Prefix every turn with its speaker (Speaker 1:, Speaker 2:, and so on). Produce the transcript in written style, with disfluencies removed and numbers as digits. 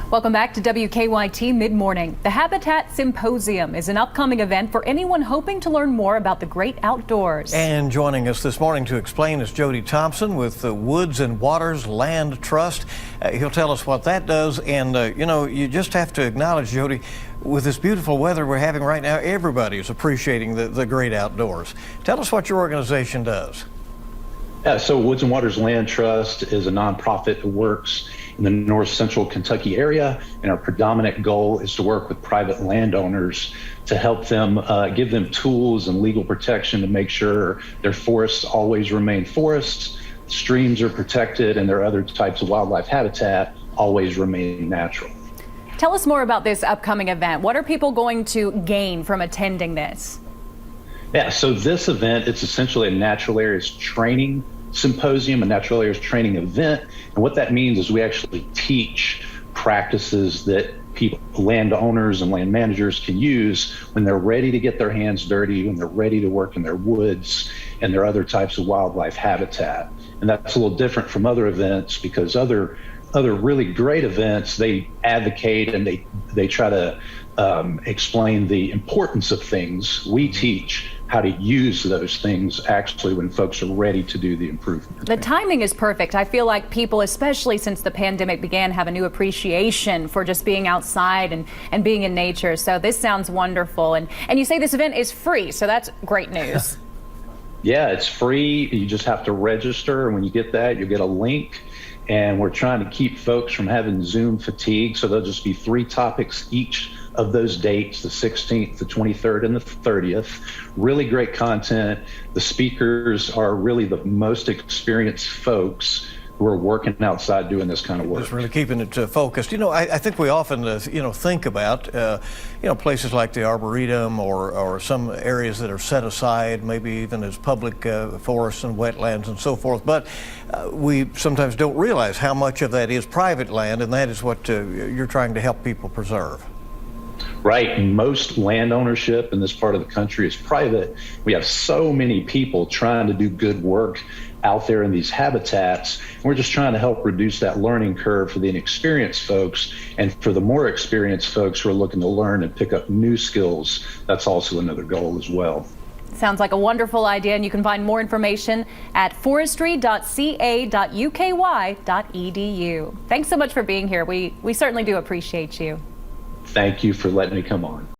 Speaker 1: Welcome back to WKYT Mid-Morning. The Habitat Symposium is an upcoming event for anyone hoping to learn more about the great outdoors.
Speaker 2: And joining us this morning to explain is Jody Thompson with the Woods and Waters Land Trust. He'll tell us what that does. And, you just have to acknowledge, Jody, with this beautiful weather we're having right now, everybody is appreciating the great outdoors. Tell us what your organization does.
Speaker 3: Yeah, so Woods and Waters Land Trust is a nonprofit that works in the north central Kentucky area, and our predominant goal is to work with private landowners to help them, give them tools and legal protection to make sure their forests always remain forests, streams are protected, and their other types of wildlife habitat always remain natural.
Speaker 1: Tell us more about this upcoming event. What are people going to gain from attending this?
Speaker 3: Yeah, so this event, it's essentially a natural areas training symposium, a natural areas training event. And what that means is we actually teach practices that people, landowners and land managers can use when they're ready to get their hands dirty, when they're ready to work in their woods and their other types of wildlife habitat. And that's a little different from other events because other really great events, they advocate and they try to explain the importance of things. We teach how to use those things actually when folks are ready to do the improvement.
Speaker 1: The timing is perfect. I feel like people, especially since the pandemic began, have a new appreciation for just being outside and being in nature. So this sounds wonderful. And you say this event is free, so that's great news.
Speaker 3: Yeah, it's free. You just have to register. And when you get that, you'll get a link. And we're trying to keep folks from having Zoom fatigue. So there'll just be 3 topics each of those dates, the 16th, the 23rd, and the 30th. Really great content. The speakers are really the most experienced folks who are working outside doing this kind of work.
Speaker 2: Just really keeping it focused. I think we often, think about, places like the Arboretum or some areas that are set aside, maybe even as public forests and wetlands and so forth. But we sometimes don't realize how much of that is private land, and that is what you're trying to help people preserve.
Speaker 3: Right. Most land ownership in this part of the country is private. We have so many people trying to do good work out there in these habitats. We're just trying to help reduce that learning curve for the inexperienced folks, and for the more experienced folks who are looking to learn and pick up new skills. That's also another goal as well.
Speaker 1: Sounds like a wonderful idea, and you can find more information at forestry.ca.uky.edu. Thanks so much for being here. We certainly do appreciate you.
Speaker 3: Thank you for letting me come on.